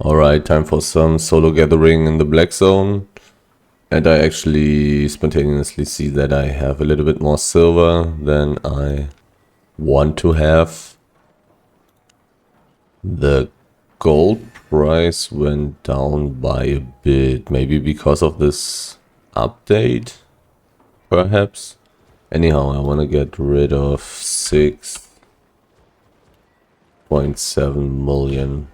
Alright, time for some solo gathering in the black zone. And I actually spontaneously see that I have a little bit more silver than I want to have. The gold price went down by a bit, maybe because of this update, perhaps. Anyhow, I want to get rid of 6.7 million.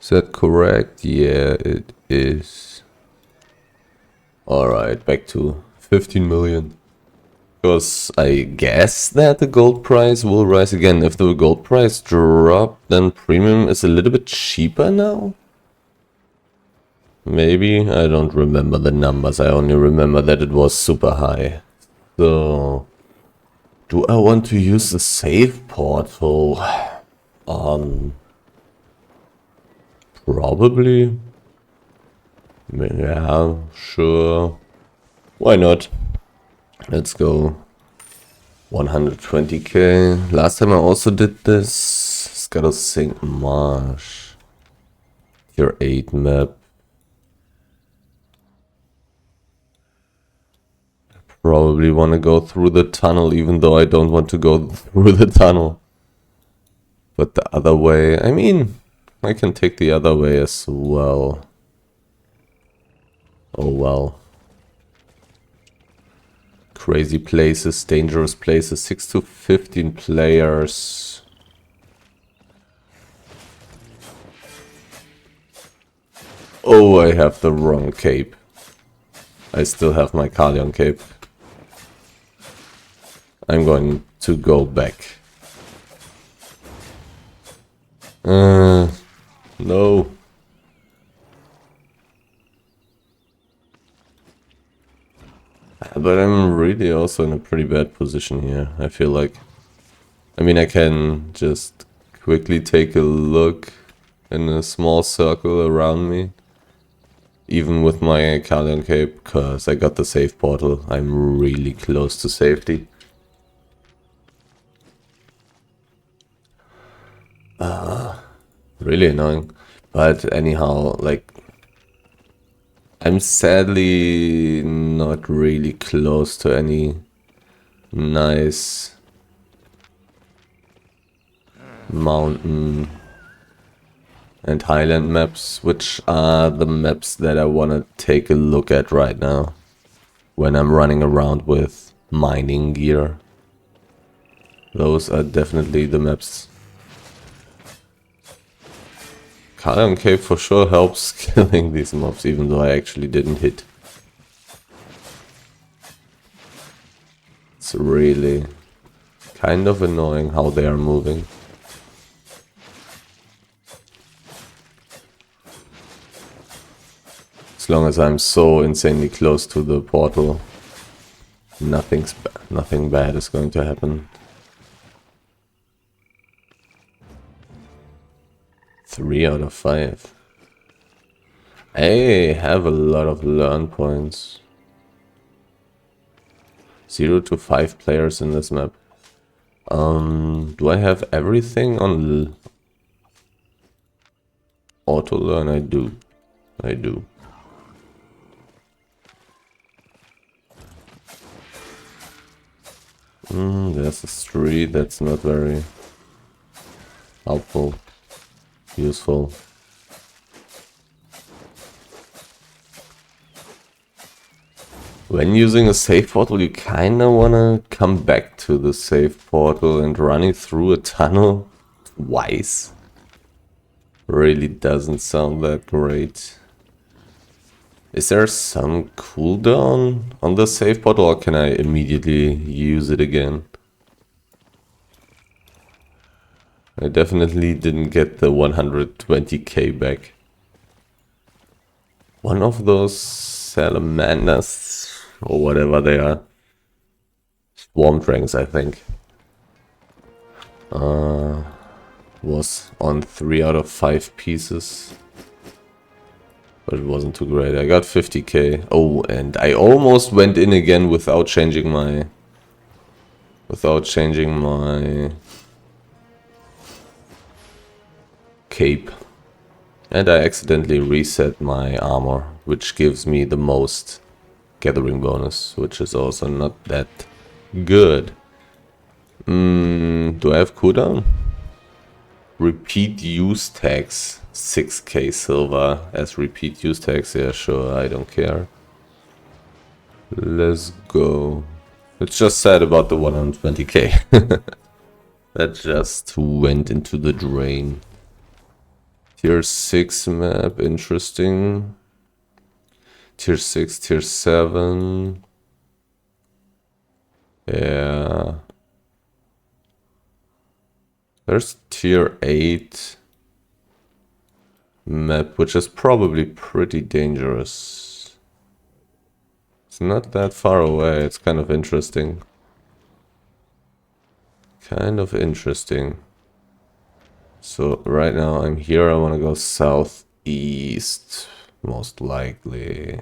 Is that correct? Yeah, it is. Alright, back to 15 million. Because I guess that the gold price will rise again. If the gold price dropped, then premium is a little bit cheaper now? Maybe? I don't remember the numbers. I only remember that it was super high. So, do I want to use the save portal? Probably. Yeah, sure. Why not? Let's go. 120k. Last time I also did this. Scuttle Sink Marsh. Tier 8 map. Probably want to go through the tunnel, even though I don't want to go through the tunnel. But the other way, I mean, I can take the other way as well. Oh well. Crazy places, dangerous places, 6 to 15 players. Oh, I have the wrong cape. I still have my Albion cape. I'm going to go back. No. But I'm really also in a pretty bad position here, I feel like. I mean, I can just quickly take a look in a small circle around me. Even with my Albion cape, because I got the save portal. I'm really close to safety. Really annoying. But anyhow, like, I'm sadly not really close to any nice mountain and highland maps, which are the maps that I want to take a look at right now when I'm running around with mining gear. Those are definitely the maps. Albion Cape for sure helps killing these mobs, even though I actually didn't hit. It's really kind of annoying how they are moving. As long as I'm so insanely close to the portal, nothing bad is going to happen. 3 out of 5. I have a lot of learn points. 0 to 5 players in this map. Do I have everything on auto learn? I do. There's a street that's not very helpful. Useful. When using a save portal, you kinda wanna come back to the save portal, and running through a tunnel twice really doesn't sound that great. Is there some cooldown on the save portal, or can I immediately use it again? I definitely didn't get the 120k back. One of those salamanders, or whatever they are. Swarm dragons, I think. Was on 3 out of 5 pieces. But it wasn't too great. I got 50k. Oh, and I almost went in again without changing my cape. And I accidentally reset my armor, which gives me the most gathering bonus, which is also not that good. Do I have cooldown? Repeat use tags, 6k silver as repeat use tags. Yeah, sure, I don't care. Let's go. It's just sad about the 120k. That just went into the drain. Tier 6 map, interesting. Tier 6, tier 7. Yeah. There's tier 8 map, which is probably pretty dangerous. It's not that far away, it's kind of interesting. So right now I'm here, I want to go southeast, most likely.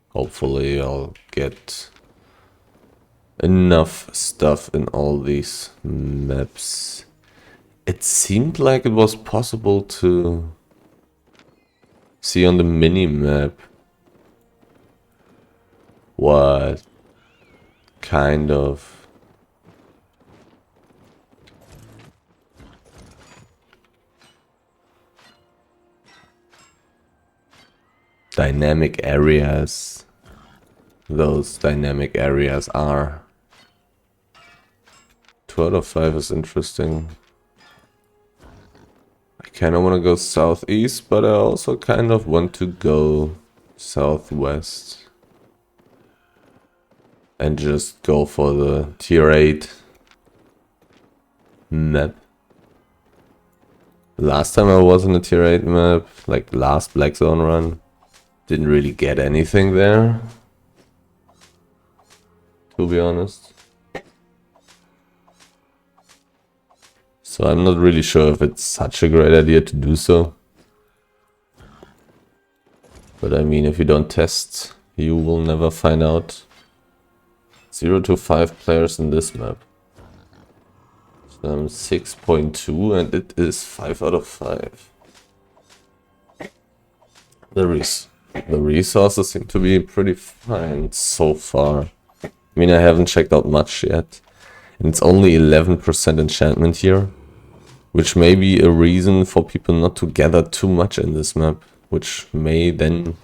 Hopefully I'll get enough stuff in all these maps. It seemed like it was possible to see on the mini-map what kind of dynamic areas those dynamic areas are. 2 out of 5 is interesting. I kind of want to go southeast, but I also kind of want to go southwest and just go for the tier 8 map. Last time I was in a tier 8 map, like last Black Zone run, didn't really get anything there, to be honest. So I'm not really sure if it's such a great idea to do so. But I mean, if you don't test, you will never find out. 0 to 5 players in this map. So I'm 6.2 and it is 5 out of 5. The resources seem to be pretty fine so far. I mean, I haven't checked out much yet. And it's only 11% enchantment here. Which may be a reason for people not to gather too much in this map. Which may then,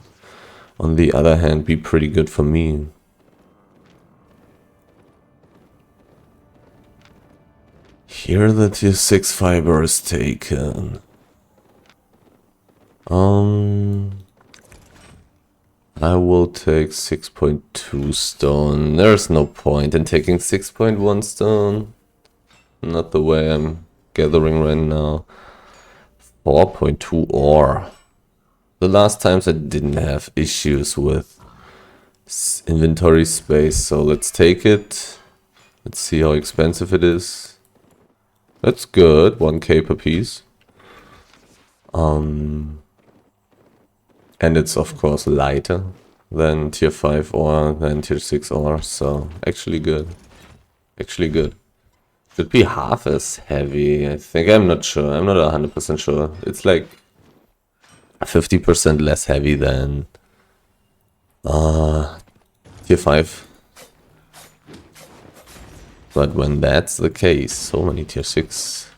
on the other hand, be pretty good for me. Here the tier 6 fiber is taken. I will take 6.2 stone. There's no point in taking 6.1 stone. Not the way I'm gathering right now. 4.2 ore. The last times I didn't have issues with inventory space, so let's take it. Let's see how expensive it is. That's good, 1k per piece. And it's of course lighter than tier 5 ore, than tier 6 ore, so actually good. Actually good. Should be half as heavy, I think. I'm not sure. I'm not 100% sure. It's like 50% less heavy than tier 5. But when that's the case, so many tier 6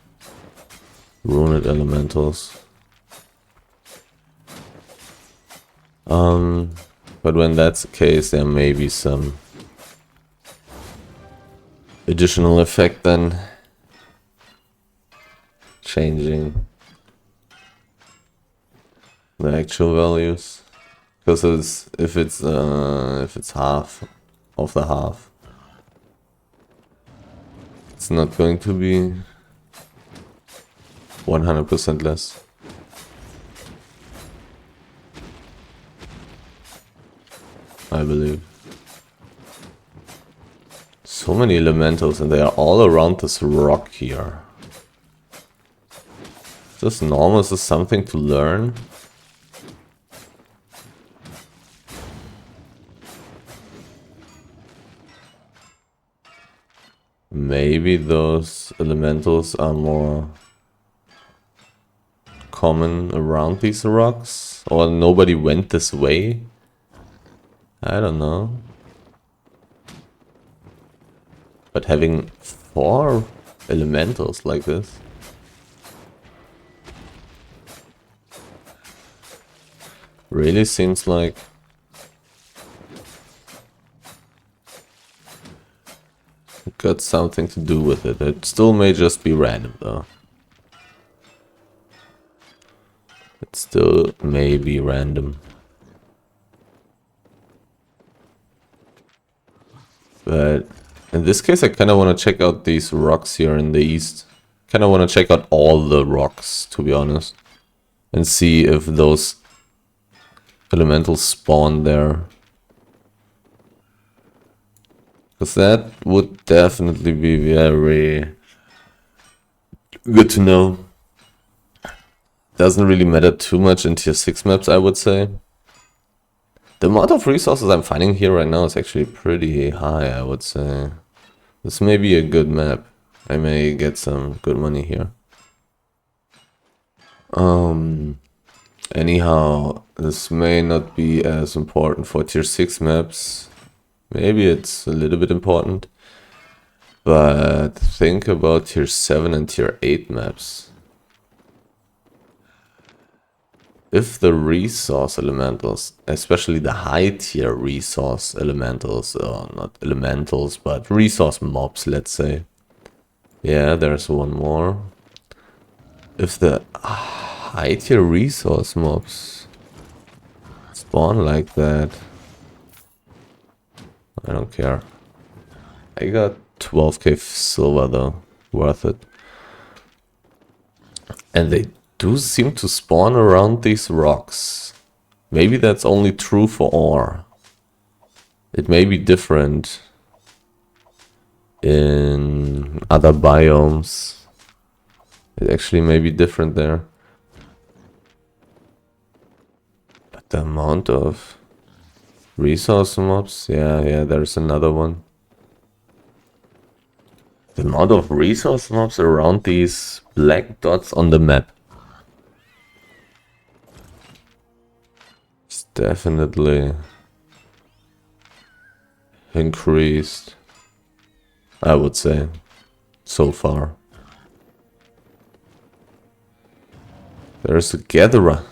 ruined elementals. But when that's the case, there may be some additional effect then changing the actual values, because if it's half of the half, it's not going to be 100% less. I believe. So many elementals and they are all around this rock here. Is this normal? Is this something to learn? Maybe those elementals are more common around these rocks? Or nobody went this way? I don't know. But having 4 elementals like this... really seems like... it got something to do with it. It still may just be random though. It still may be random. But in this case I kind of want to check out these rocks here in the east. Kind of want to check out all the rocks, to be honest. And see if those elementals spawn there. Because that would definitely be very good to know. Doesn't really matter too much in tier 6 maps, I would say. The amount of resources I'm finding here right now is actually pretty high, I would say. This may be a good map. I may get some good money here. Anyhow, this may not be as important for tier 6 maps. Maybe it's a little bit important. But think about tier 7 and tier 8 maps. If the resource elementals, especially the high tier resource elementals, or not elementals, but resource mobs, let's say. Yeah, there's one more. If the high tier resource mobs spawn like that, I don't care. I got 12k silver though, worth it. And they do seem to spawn around these rocks. Maybe that's only true for ore. It may be different in other biomes. It actually may be different there. But the amount of resource mobs, yeah, there's another one. The amount of resource mobs around these black dots on the map is definitely increased, I would say, so far. There's a gatherer.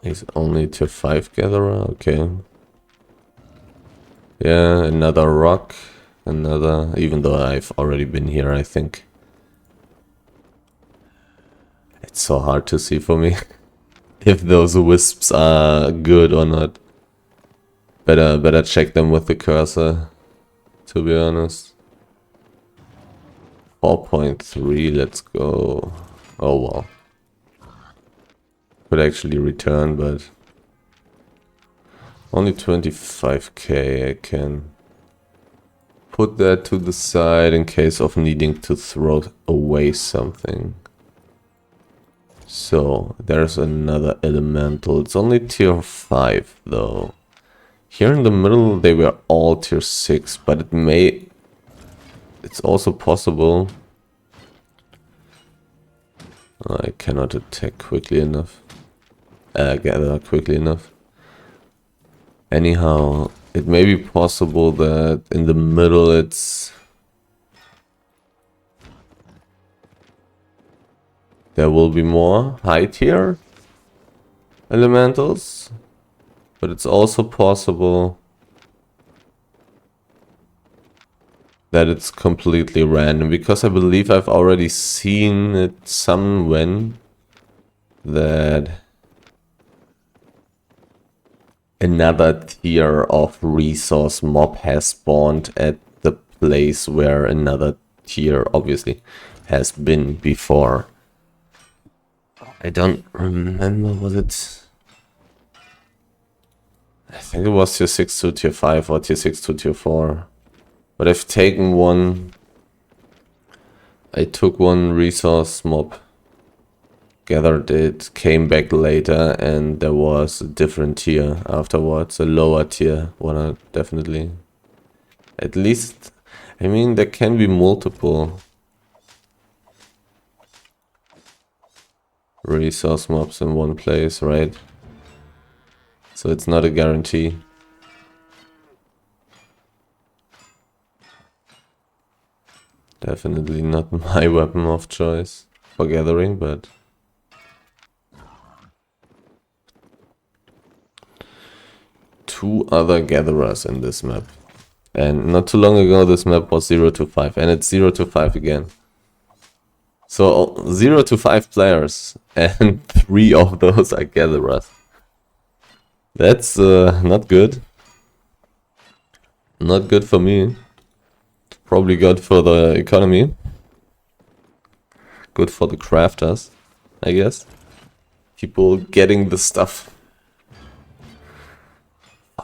He's only tier 5 gatherer, okay. Yeah, another rock, another, even though I've already been here, I think. It's so hard to see for me if those wisps are good or not. Better check them with the cursor, to be honest. 4.3, let's go. Oh well. Could actually return, but only 25k. I can put that to the side in case of needing to throw away something. So there's another elemental. It's only tier 5 though. Here in the middle they were all tier 6, but it's also possible. I cannot attack quickly enough. Gather quickly enough. Anyhow, it may be possible that in the middle there will be more high tier elementals, but it's also possible that it's completely random, because I believe I've already seen it somewhere that another tier of resource mob has spawned at the place where another tier obviously has been before. I don't remember, was it? I think it was tier 6 to tier 5 or tier 6 to tier 4. But I've taken one. I took one resource mob, gathered it, came back later, and there was a different tier afterwards, a lower tier one, definitely. At least, I mean, there can be multiple. resource mobs in one place, right? So it's not a guarantee. Definitely not my weapon of choice for gathering, but... two other gatherers in this map. And not too long ago this map was 0 to 5, and it's 0 to 5 again. So 0 to 5 players, and 3 of those are gatherers. That's not good. Not good for me. Probably good for the economy. Good for the crafters, I guess. People getting the stuff.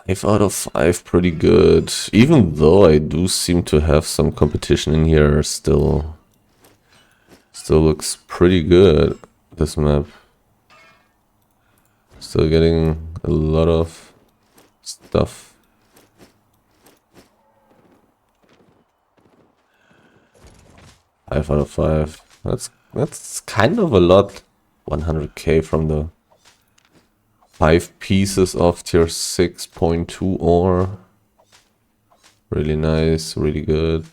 5 out of 5, pretty good. Even though I do seem to have some competition in here still. Still looks pretty good, this map. Still getting a lot of stuff. Five out of 5. That's kind of a lot. 100k from the 5 pieces of tier 6.2 ore. Really nice, really good.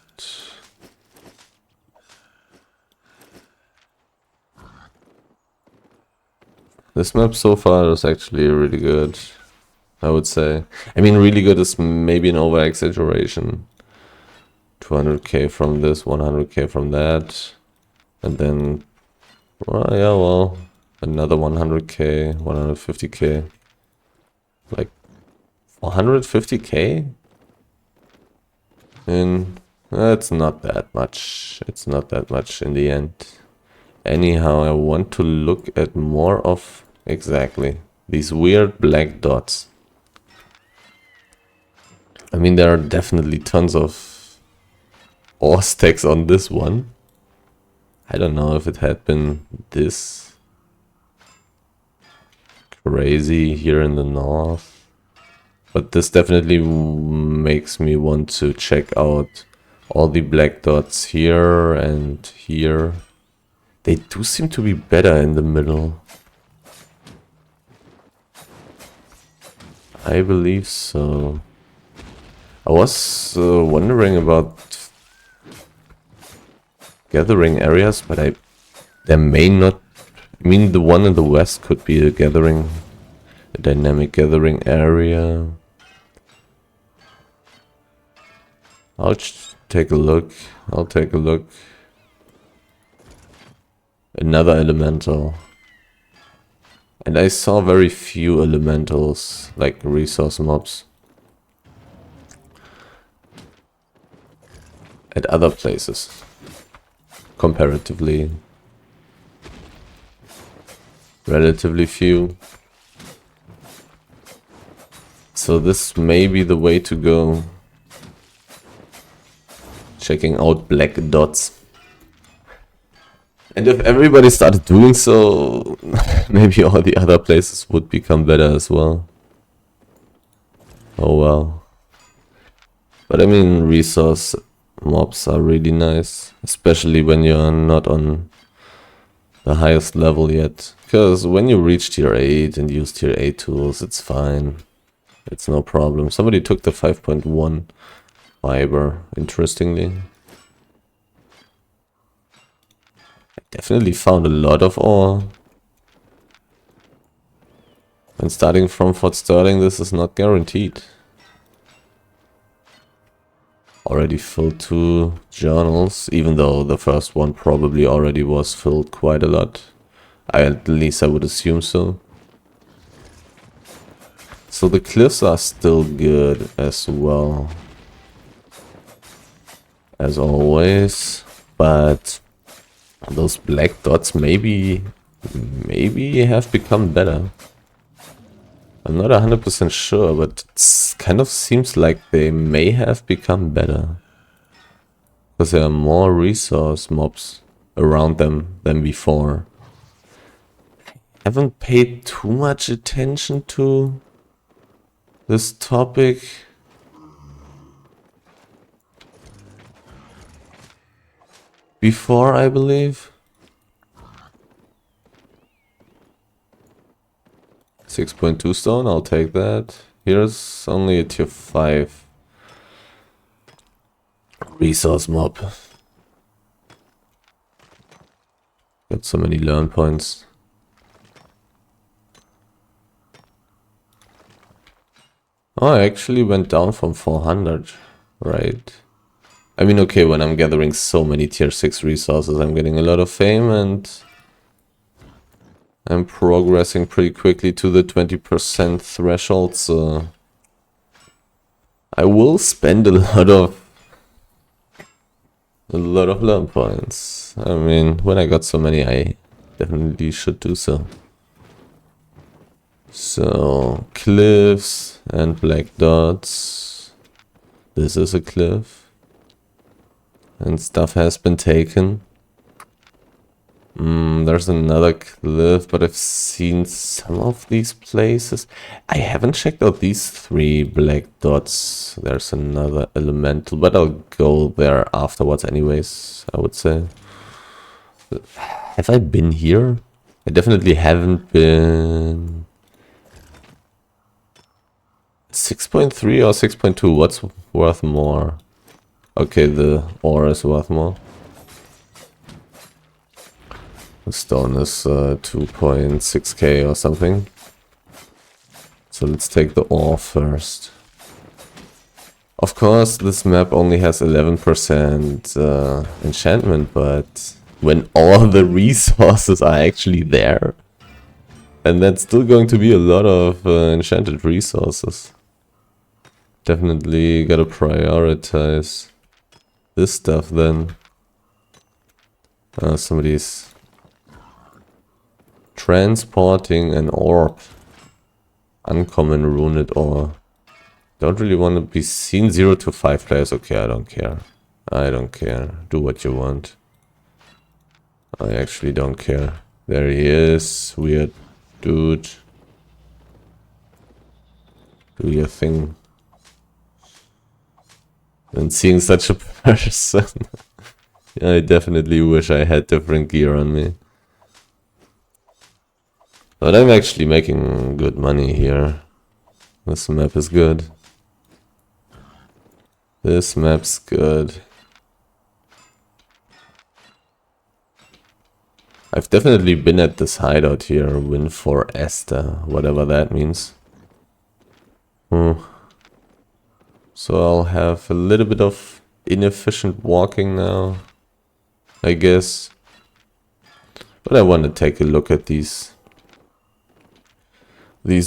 This map so far is actually really good, I would say. I mean, really good is maybe an over-exaggeration. 200k from this, 100k from that. And then, well, yeah, well, another 100k, 150k. Like, 150k? And it's not that much. It's not that much in the end. Anyhow, I want to look at more of... exactly. These weird black dots. I mean, there are definitely tons of ore stacks on this one. I don't know if it had been this crazy here in the north. But this definitely makes me want to check out all the black dots here and here. They do seem to be better in the middle. I believe so. I was wondering about gathering areas, but there may not... I mean, the one in the west could be a gathering, a dynamic gathering area. I'll take a look. I'll take a look. Another elemental. And I saw very few elementals, like resource mobs, at other places. Comparatively. Relatively few. So this may be the way to go. Checking out black dots. And if everybody started doing so, maybe all the other places would become better as well. Oh well. But I mean, resource mobs are really nice. Especially when you're not on the highest level yet. Because when you reach tier 8 and use tier 8 tools, it's fine. It's no problem. Somebody took the 5.1 fiber, interestingly. Definitely found a lot of ore. And starting from Fort Sterling, this is not guaranteed. Already filled 2 journals, even though the first one probably already was filled quite a lot. At least I would assume so. So the cliffs are still good as well. As always. But those black dots maybe have become better. I'm not 100% sure, but it kind of seems like they may have become better. Because there are more resource mobs around them than before. I haven't paid too much attention to this topic. Before, I believe. 6.2 stone, I'll take that. Here's only a tier 5 resource mob. Got so many learn points. Oh, I actually went down from 400, right? I mean, okay, when I'm gathering so many tier 6 resources, I'm getting a lot of fame and I'm progressing pretty quickly to the 20% threshold, so I will spend a lot of learn points. I mean, when I got so many, I definitely should do so. So, cliffs and black dots. This is a cliff. And stuff has been taken. There's another cliff, but I've seen some of these places. I haven't checked out these 3 black dots. There's another elemental, but I'll go there afterwards anyways, I would say. Have I been here? I definitely haven't been. 6.3 or 6.2, what's worth more? Okay, the ore is worth more. The stone is 2.6k or something. So let's take the ore first. Of course, this map only has 11% enchantment, but when all the resources are actually there, and that's still going to be a lot of enchanted resources. Definitely gotta prioritize this stuff then. Somebody's transporting an orb. Uncommon ruined ore. Don't really want to be seen. 0 to 5 players. Okay, I don't care. I don't care. Do what you want. I actually don't care. There he is. Weird dude. Do your thing. And seeing such a person. I definitely wish I had different gear on me. But I'm actually making good money here. This map is good. This map's good. I've definitely been at this hideout here. Win for Esther, whatever that means. So I'll have a little bit of inefficient walking now, I guess. But I want to take a look at these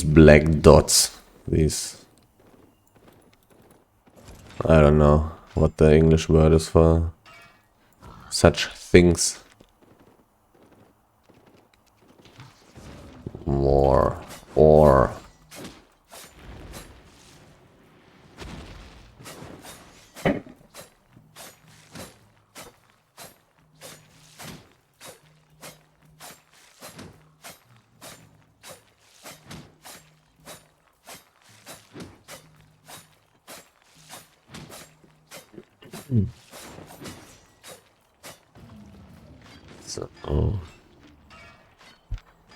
black dots. These, I don't know what the English word is for such things. More ore. So,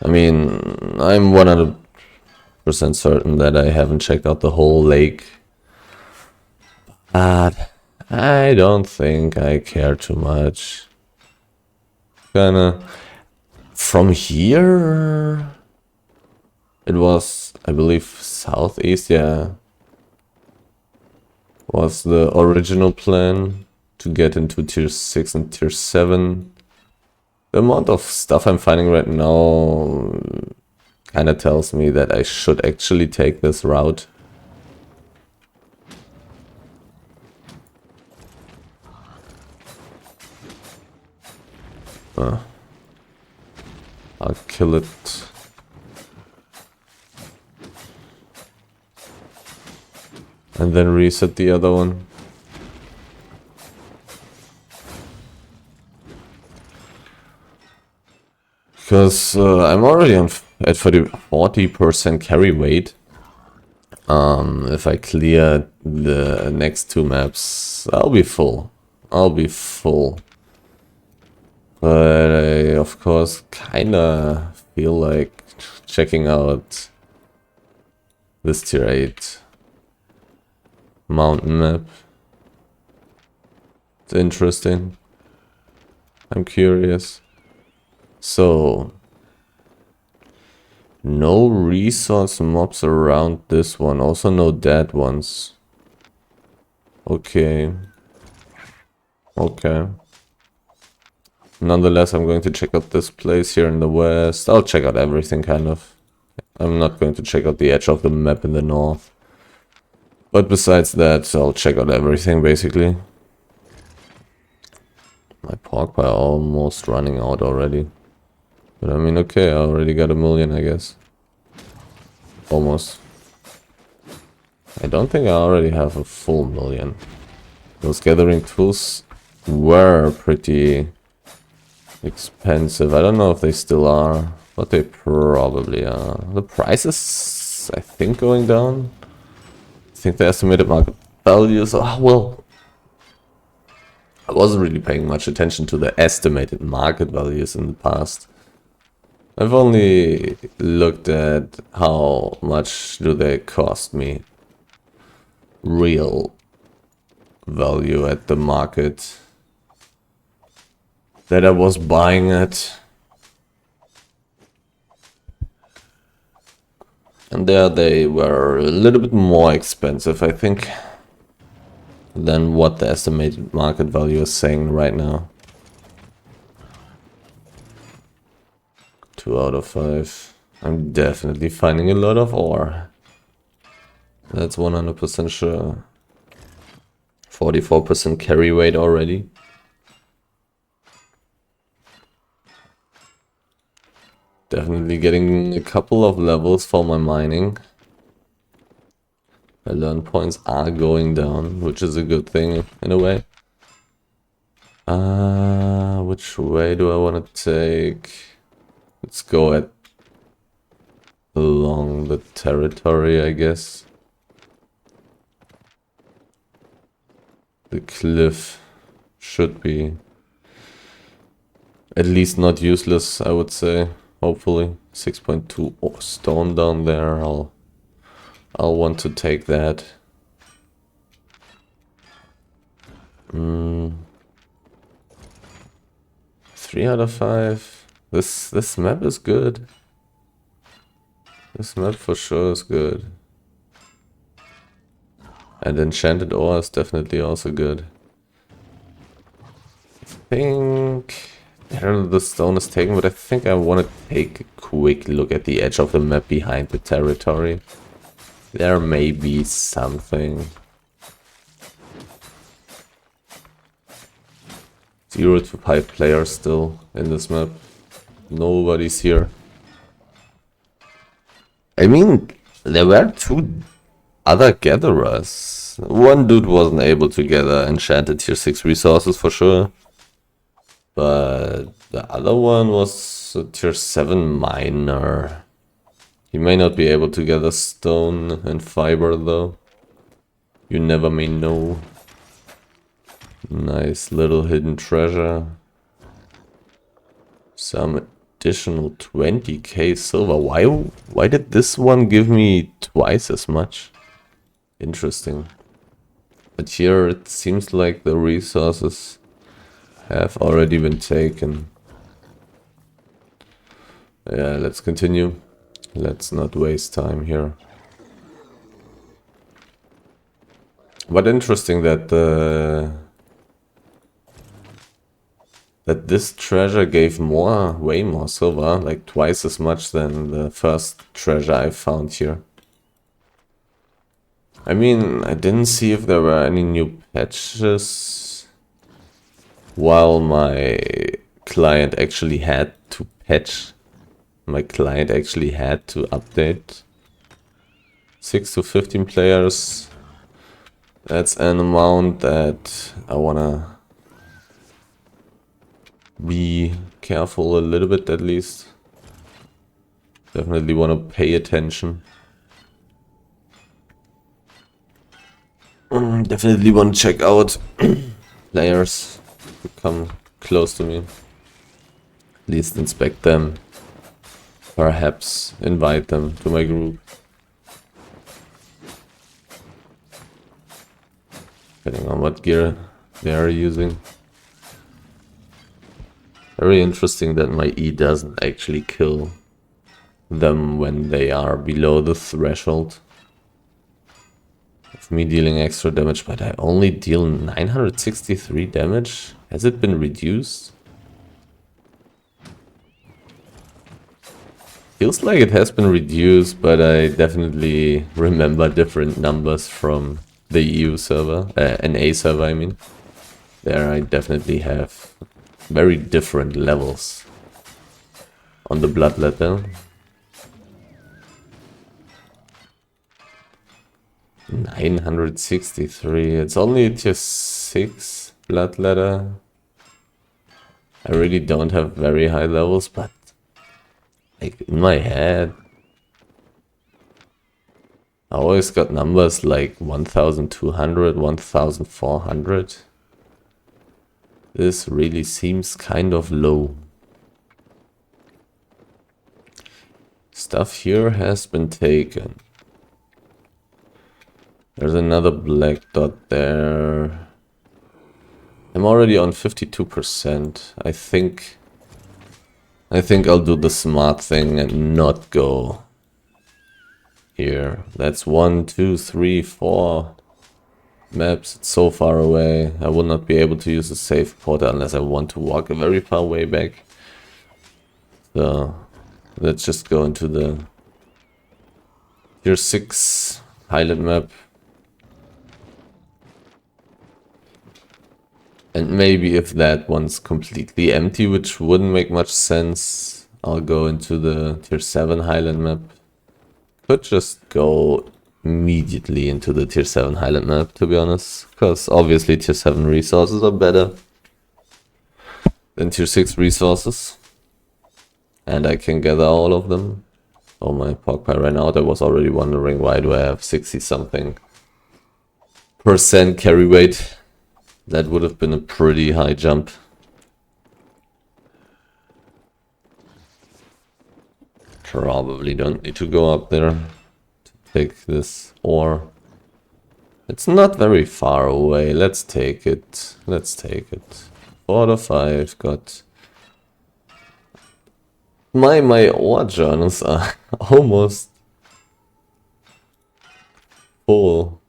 I mean, I'm 100% certain that I haven't checked out the whole lake. But I don't think I care too much. Kinda. From here, it was, I believe, southeast, yeah. Was the original plan to get into tier 6 and tier 7. The amount of stuff I'm finding right now kind of tells me that I should actually take this route. I'll kill it. And then reset the other one. Because I'm already on at 40% carry weight. If I clear the next 2 maps, I'll be full. I'll be full. But I, of course, kinda feel like checking out This tier 8 mountain map. It's interesting. I'm curious. So, no resource mobs around this one. Also no dead ones. Okay. Okay. Nonetheless, I'm going to check out this place here in the west. I'll check out everything, kind of. I'm not going to check out the edge of the map in the north. But besides that, I'll check out everything, basically. My pork pie almost running out already. But I mean, okay, I already got 1 million, I guess. Almost. I don't think I already have a full 1 million. Those gathering tools were pretty expensive. I don't know if they still are, but they probably are. The price is, I think, going down. I think the estimated market values. Oh, well, I wasn't really paying much attention to the estimated market values in the past. I've only looked at how much do they cost me. Real value at the market that I was buying at. And there they were a little bit more expensive, I think, than what the estimated market value is saying right now. 2 out of 5. I'm definitely finding a lot of ore. That's 100% sure. 44% carry rate already. Definitely getting a couple of levels for my mining. My learn points are going down, which is a good thing in a way. Which way do I want to take? Let's go along the territory, I guess. The cliff should be at least not useless, I would say. Hopefully. 6.2 stone down there. I'll want to take that. 3 out of 5. This map is good. This map for sure is good. And enchanted ore is definitely also good. I think the stone is taken, but I think I want to take a quick look at the edge of the map behind the territory. There may be something. 0 to 5 players still in this map. Nobody's here. I mean, there were 2 other gatherers. One dude wasn't able to gather enchanted tier 6 resources for sure. But the other one was a tier 7 miner. He may not be able to gather stone and fiber though. You never may know. Nice little hidden treasure. Some additional 20k silver. Why did this one give me twice as much? Interesting. But here it seems like the resources have already been taken. Yeah, let's continue. Let's not waste time here. But interesting that this treasure gave way more silver, like twice as much than the first treasure I found here. I mean, I didn't see if there were any new patches while my client actually had to patch. My client actually had to update. 6 to 15 players. That's an amount that I wanna be careful a little bit at least. Definitely wanna pay attention. Definitely want to check out players who come close to me. At least inspect them. Perhaps invite them to my group. depending on what gear they are using. Very interesting that my E doesn't actually kill them when they are below the threshold of me dealing extra damage, but I only deal 963 damage. Has it been reduced? Feels like it has been reduced, but I definitely remember different numbers from the EU server, NA server I mean. There I definitely have very different levels on the bloodletter. 963, it's only tier 6 bloodletter. I really don't have very high levels, but like in my head I always got numbers like 1200, 1400. This really seems kind of low. Stuff here has been taken. There's another black dot there. I'm already on 52%. I think I'll do the smart thing and not go here. That's 1, 2, 3, 4 maps. It's so far away. I will not be able to use a safe portal unless I want to walk a very far way back. So let's just go into the tier 6 pilot map. And maybe if that one's completely empty, which wouldn't make much sense, I'll go into the tier 7 Highland map. Could just go immediately into the tier 7 Highland map, to be honest. Because obviously tier 7 resources are better than tier 6 resources. And I can gather all of them. Oh, my pork pie ran out. I was already wondering why do I have 60 something % carry weight. That would have been a pretty high jump. Probably don't need to go up there to take this ore. It's not very far away. Let's take it. Let's take it. 4 to 5 got... My ore journals are almost full.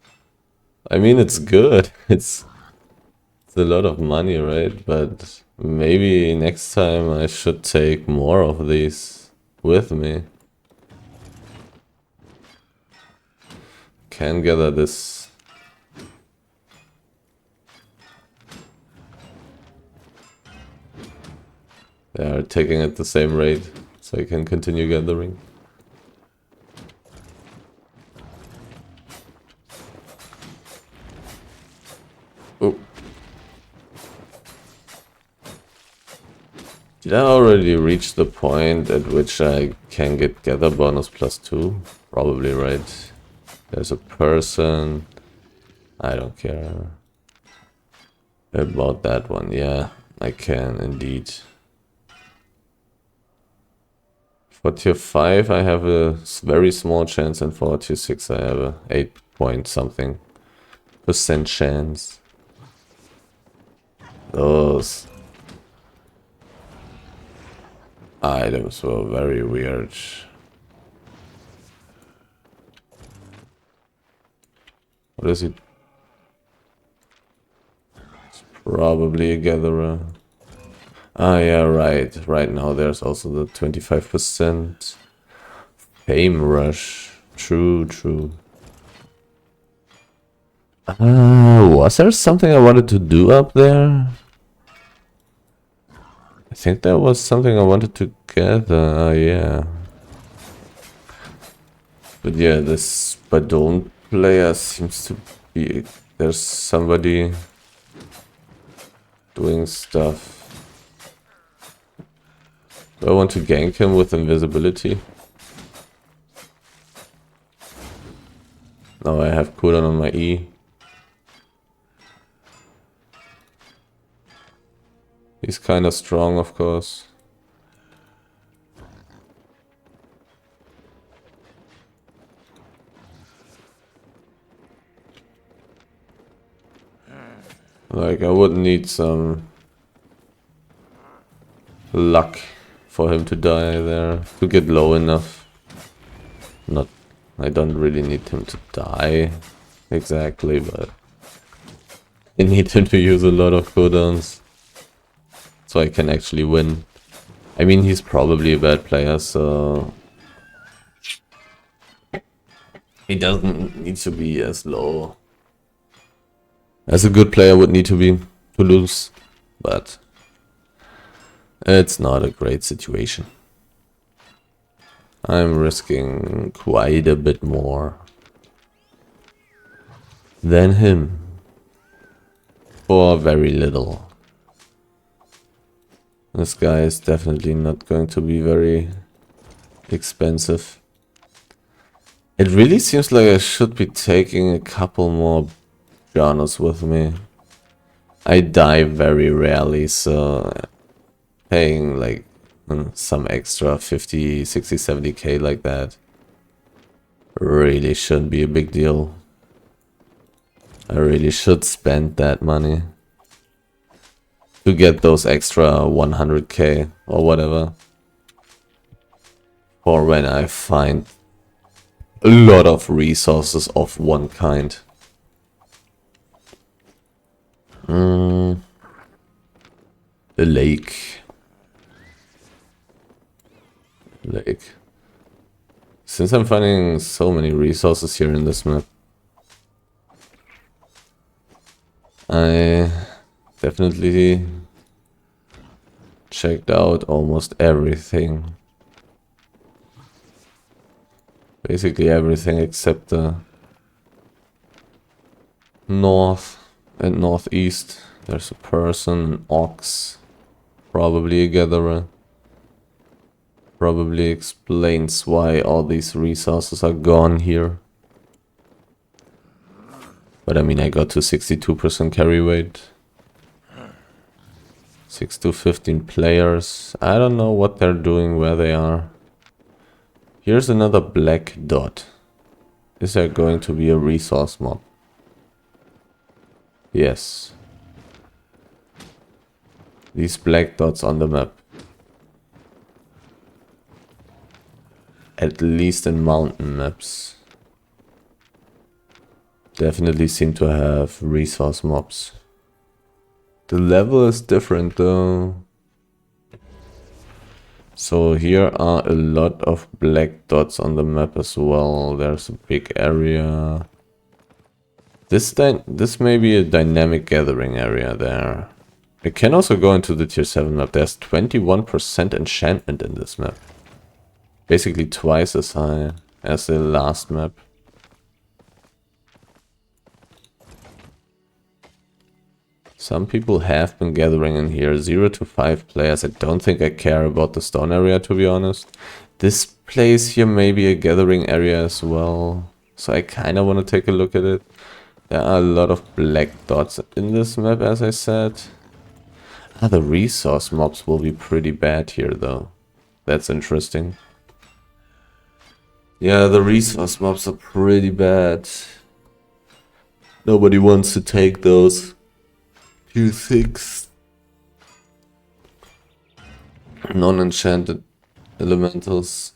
I mean, it's good. It's a lot of money, right? But maybe next time I should take more of these with me. Can gather this. They are taking at the same rate, so I can continue gathering. Oh. Did I already reach the point at which I can get gather bonus +2? Probably, right? There's a person. I don't care about that one. Yeah, I can indeed. For tier 5 I have a very small chance, and for tier 6 I have a 8 point something % chance. Those items were very weird. What is it? It's probably a gatherer. Ah, yeah, right. Right now there's also the 25% fame rush. True, true. Was there something I wanted to do up there? I think there was something I wanted to gather. Yeah. But yeah, this Badon player seems to be... There's somebody doing stuff. Do I want to gank him with invisibility? Now I have cooldown on my E. He's kinda strong, of course. Like, I would need some luck for him to die there, to get low enough. Not, I don't really need him to die exactly, but I need him to use a lot of cooldowns so I can actually win. I mean, he's probably a bad player, so he doesn't need to be as low as a good player would need to be to lose, but it's not a great situation. I'm risking quite a bit more than him for very little. This guy is definitely not going to be very expensive. It really seems like I should be taking a couple more Jonas with me. I die very rarely, so paying like some extra 50, 60, 70k like that really shouldn't be a big deal. I really should spend that money to get those extra 100k or whatever for when I find a lot of resources of one kind. The lake. Since I'm finding so many resources here in this map, I definitely checked out almost everything. Basically everything except the north and northeast. There's a person, an ox, probably a gatherer. Probably explains why all these resources are gone here. But I mean, I got to 62% carry weight. 6 to 15 players. I don't know what they're doing, where they are. Here's another black dot. Is there going to be a resource mob? Yes. These black dots on the map. At least in mountain maps. Definitely seem to have resource mobs. The level is different though. So here are a lot of black dots on the map as well. There's a big area. This may be a dynamic gathering area there. I can also go into the tier 7 map. There's 21% enchantment in this map. Basically twice as high as the last map. Some people have been gathering in here. 0 to 5 players. I don't think I care about the stone area, to be honest. This place here may be a gathering area as well. So I kind of want to take a look at it. There are a lot of black dots in this map, as I said. The resource mobs will be pretty bad here, though. That's interesting. Yeah, the resource mobs are pretty bad. Nobody wants to take those. Tier 6 non-enchanted elementals.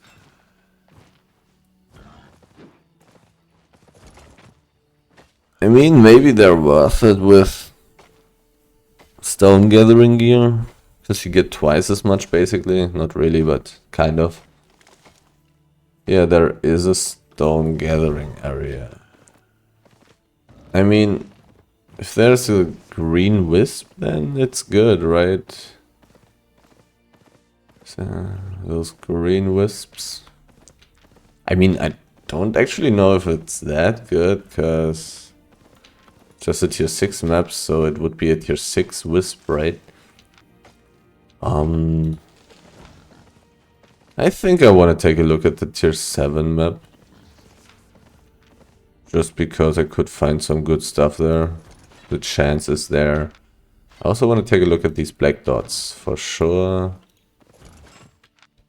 I mean, maybe they're worth it with stone gathering gear, because you get twice as much basically. Not really, but kind of. Yeah, there is a stone gathering area. I mean, if there's a green wisp, then it's good, right? So, those green wisps. I mean, I don't actually know if it's that good, because just a tier 6 map, so it would be a tier 6 wisp, right? I think I want to take a look at the tier 7 map. Just because I could find some good stuff there. The chance is there. I also want to take a look at these black dots for sure.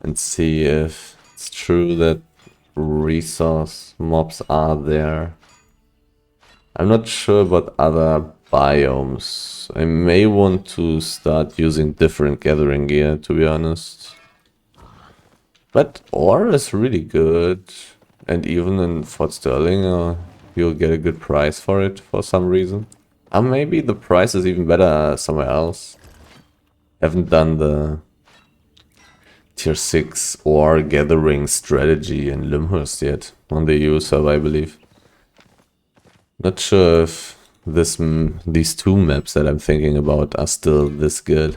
And see if it's true that resource mobs are there. I'm not sure about other biomes. I may want to start using different gathering gear, to be honest. But ore is really good. And even in Fort Sterling, you'll get a good price for it for some reason. Maybe the price is even better somewhere else. Haven't done the tier 6 ore gathering strategy in Limhurst yet. On the EU server, I believe. Not sure if these two maps that I'm thinking about are still this good.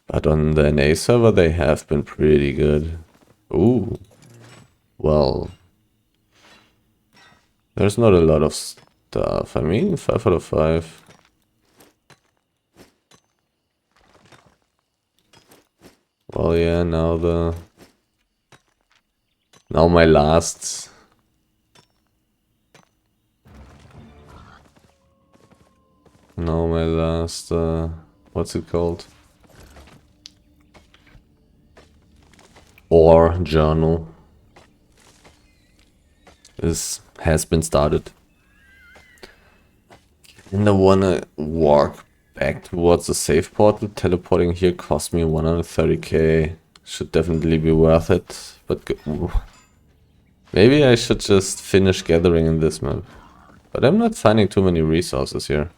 But on the NA server they have been pretty good. Ooh. Well. There's not a lot of stuff. I mean, 5 out of 5. Well, yeah, now my last... Now my last, what's it called? Ore journal has been started. And I wanna walk back towards the safe portal. Teleporting here cost me 130k. Should definitely be worth it. But maybe I should just finish gathering in this map. But I'm not finding too many resources here.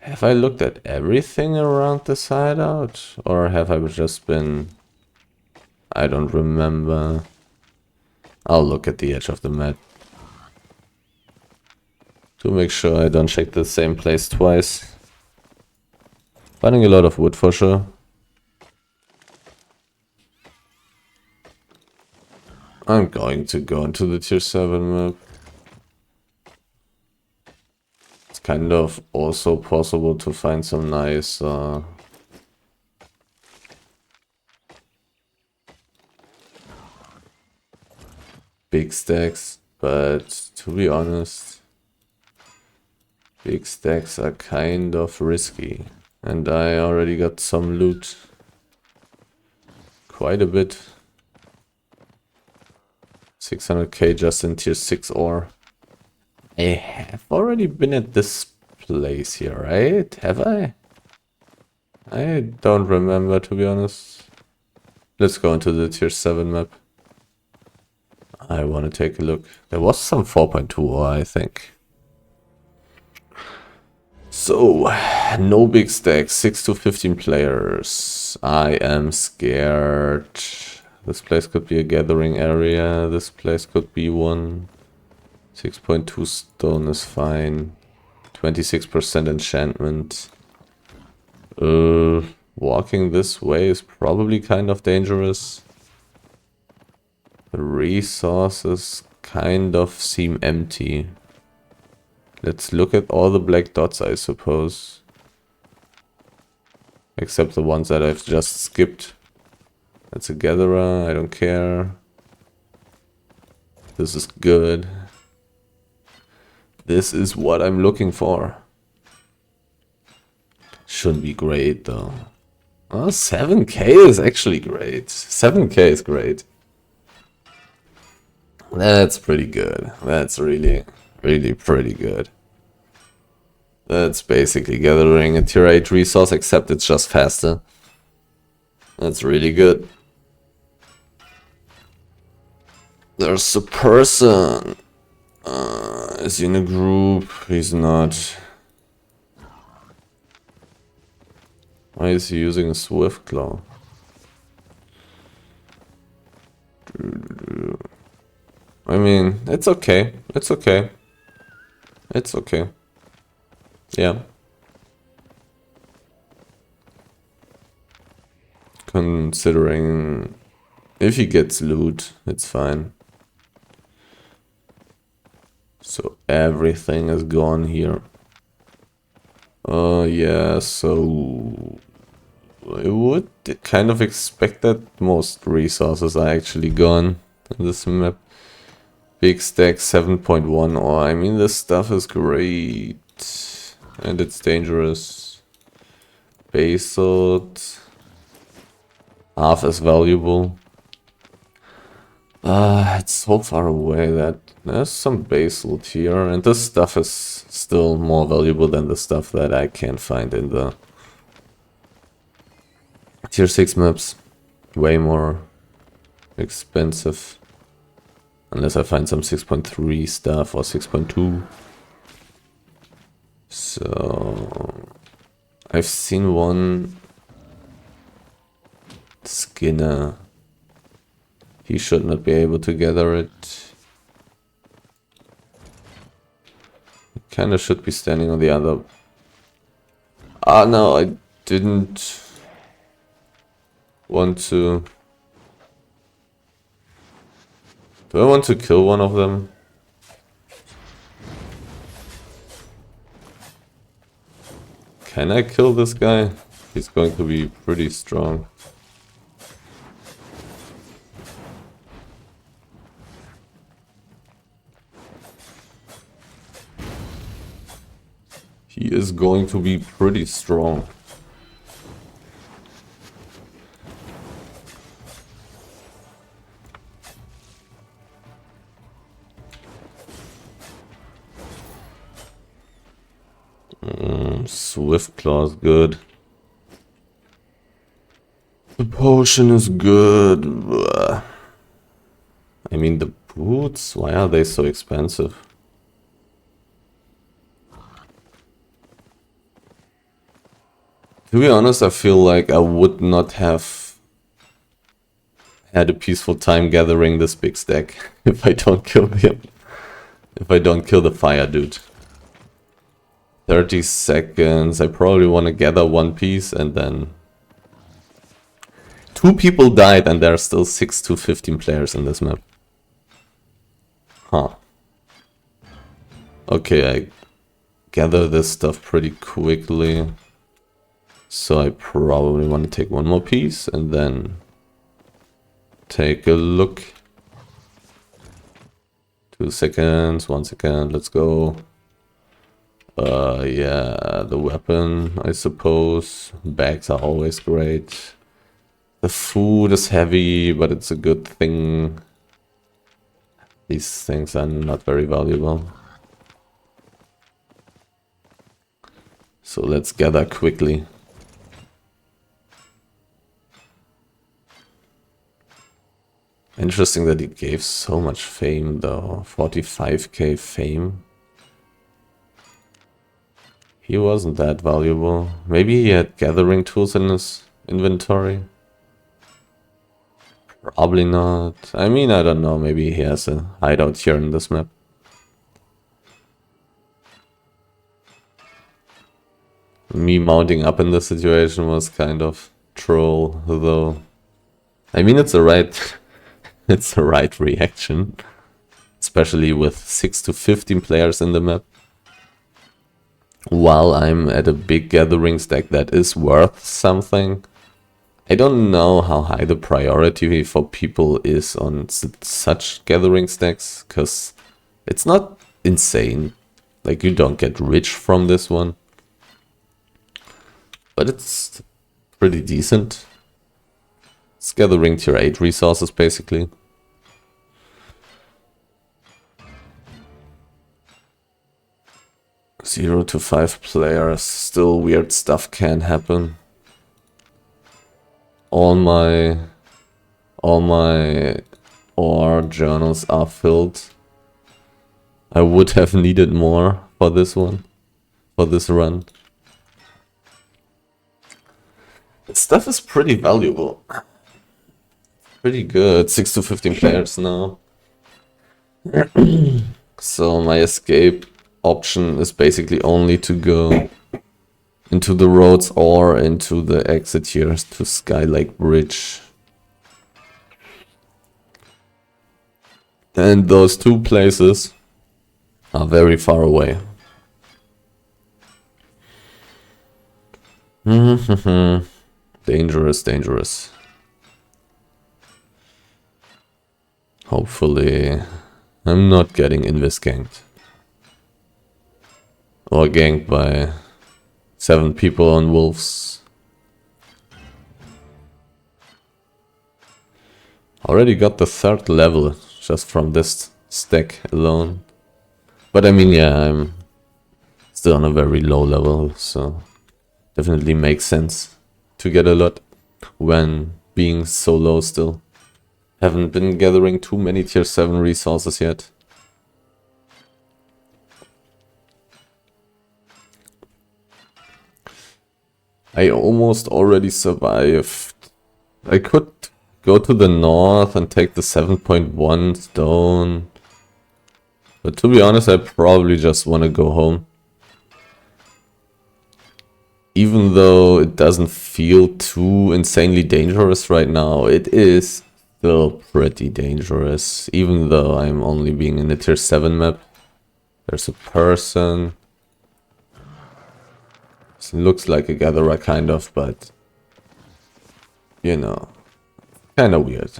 Have I looked at everything around this hideout? Or have I just been... I don't remember. I'll look at the edge of the map. To make sure I don't check the same place twice. Finding a lot of wood for sure. I'm going to go into the tier 7 map. It's kind of also possible to find some nice big stacks, but to be honest, big stacks are kind of risky. And I already got some loot. Quite a bit. 600k just in tier 6 ore. I have already been at this place here, right? Have I? I don't remember, to be honest. Let's go into the tier 7 map. I want to take a look. There was some 4.2 ore, I think. So, no big stacks, 6 to 15 players. I am scared. This place could be a gathering area. This place could be one. 6.2 stone is fine. 26% enchantment. Walking this way is probably kind of dangerous. The resources kind of seem empty. Let's look at all the black dots, I suppose. Except the ones that I've just skipped. That's a gatherer, I don't care. This is good. This is what I'm looking for. Should be great though. Oh, 7k is actually great. 7k is great. That's pretty good. That's really pretty good. That's basically gathering a tier 8 resource, except it's just faster. That's really good. There's a person. Is he in a group? He's not. Why is he using a swift claw? I mean, it's okay. It's okay. It's okay. Yeah. Considering if he gets loot, it's fine. So everything is gone here. Oh yeah, so I would kind of expect that most resources are actually gone in this map. Big stack 7.1 ore. I mean, this stuff is great. And it's dangerous. Basalt. Half as valuable. It's so far away that there's some base loot here, and this stuff is still more valuable than the stuff that I can find in the tier 6 maps. Way more expensive. Unless I find some 6.3 stuff or 6.2. So I've seen one Skinner. He should not be able to gather it. He kinda should be standing on the other. Ah, no, I didn't want to. Do I want to kill one of them? Can I kill this guy? He's going to be pretty strong. He is going to be pretty strong. Swift Claw's good. The potion is good. Ugh. I mean, the boots, why are they so expensive? To be honest, I feel like I would not have had a peaceful time gathering this big stack if I don't kill him. If I don't kill the fire dude. 30 seconds. I probably want to gather one piece and then... 2 people died and there are still 6 to 15 players in this map. Huh. Okay, I gather this stuff pretty quickly. So I probably want to take one more piece and then take a look. 2 seconds, 1 second, let's go. Yeah, the weapon, I suppose. Bags are always great. The food is heavy, but it's a good thing. These things are not very valuable. So let's gather quickly. Interesting that he gave so much fame though. 45k fame. He wasn't that valuable. Maybe he had gathering tools in his inventory. Probably not. I mean, I don't know. Maybe he has a hideout here in this map. Me mounting up in this situation was kind of troll, though. I mean, it's the right, it's the right reaction, especially with 6 to 15 players in the map. While I'm at a big gathering stack that is worth something. I don't know how high the priority for people is on such gathering stacks, because it's not insane. Like, you don't get rich from this one. But it's pretty decent. It's gathering tier 8 resources, basically. Zero to 5 players, still weird stuff can happen. All my ore journals are filled. I would have needed more for this one, for this run. This stuff is pretty valuable. Pretty good. 6 to 15 players now. So my escape option is basically only to go into the roads or into the exit here to Skylake Bridge. And those 2 places are very far away. Dangerous, dangerous. Hopefully I'm not getting invis ganked. Or ganked by 7 people on wolves. Already got the 3rd level just from this stack alone. But I mean, yeah, I'm still on a very low level, so definitely makes sense to get a lot when being so low still. Haven't been gathering too many tier 7 resources yet. I almost already survived. I could go to the north and take the 7.1 stone. But to be honest, I probably just want to go home. Even though it doesn't feel too insanely dangerous right now, it is still pretty dangerous. Even though I'm only being in the tier 7 map. There's a person. It looks like a gatherer kind of, but you know, kind of weird.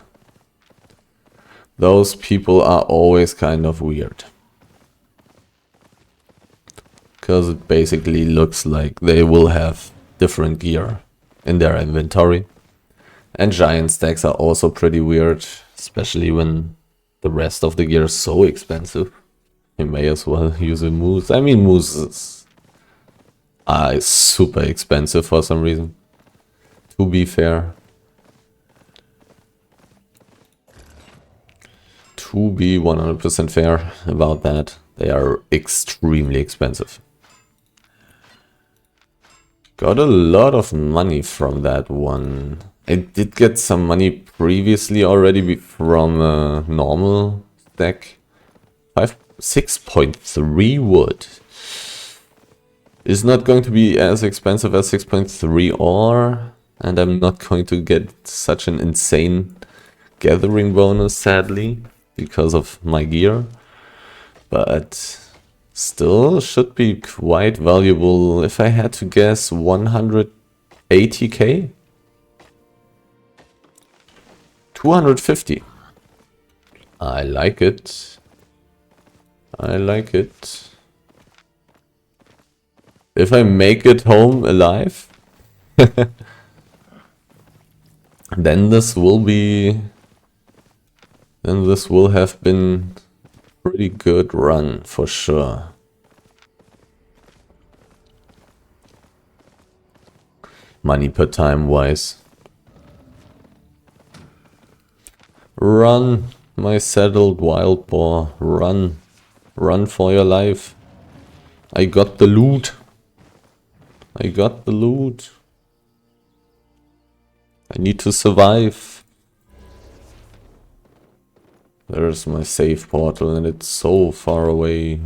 Those people are always kind of weird. Because it basically looks like they will have different gear in their inventory. And giant stacks are also pretty weird, especially when the rest of the gear is so expensive. You may as well use a moose. I mean, mooses are super expensive for some reason, to be fair. To be 100% fair about that, they are extremely expensive. Got a lot of money from that one. I did get some money previously already from a normal stack. 6.3 wood is not going to be as expensive as 6.3 ore, and I'm not going to get such an insane gathering bonus, sadly, because of my gear. But still should be quite valuable. If I had to guess, 180k? 250. I like it. I like it. If I make it home alive, then this will be... then this will have been a pretty good run for sure. Money per time wise. Run, my saddled wild boar, run. Run for your life. I got the loot. I got the loot. I need to survive. There's my save portal and it's so far away.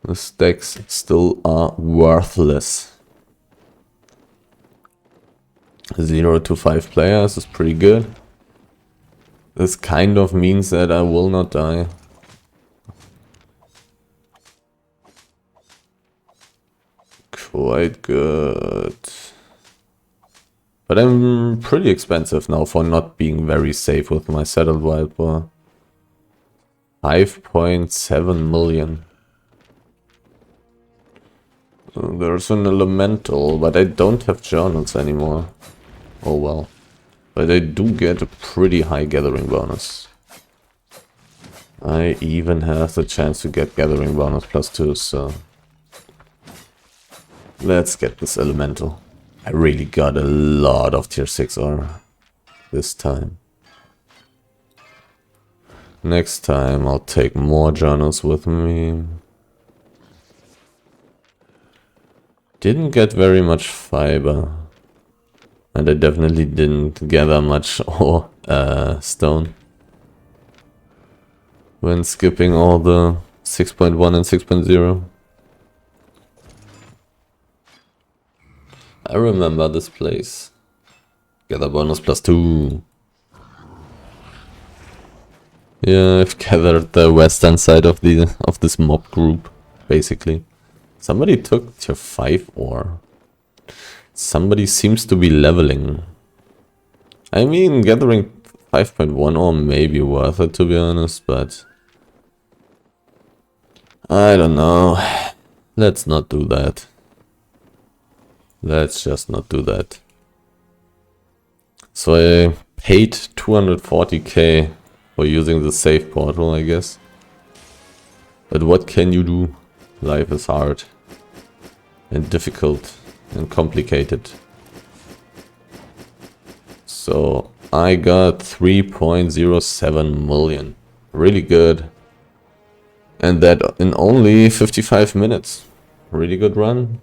The stacks still are worthless. 0 to 5 players is pretty good. This kind of means that I will not die. Quite good. But I'm pretty expensive now for not being very safe with my saddled wild boar. 5.7 million. There's an elemental, but I don't have journals anymore. Oh well. But I do get a pretty high gathering bonus. I even have the chance to get gathering bonus +2, so... let's get this elemental. I really got a lot of tier 6 ore this time. Next time I'll take more journals with me. Didn't get very much fiber. And I definitely didn't gather much ore, stone. When skipping all the 6.1 and 6.0. I remember this place. Gather bonus +2. Yeah, I've gathered the western side of this mob group, basically. Somebody took tier 5 ore. Somebody seems to be leveling. I mean, gathering 5.1 ore may be worth it, to be honest, but... I don't know. Let's not do that. Let's just not do that. So I paid 240k for using the save portal, I guess. But what can you do? Life is hard and difficult and complicated. So I got 3.07 million. Really good. And that in only 55 minutes. Really good run.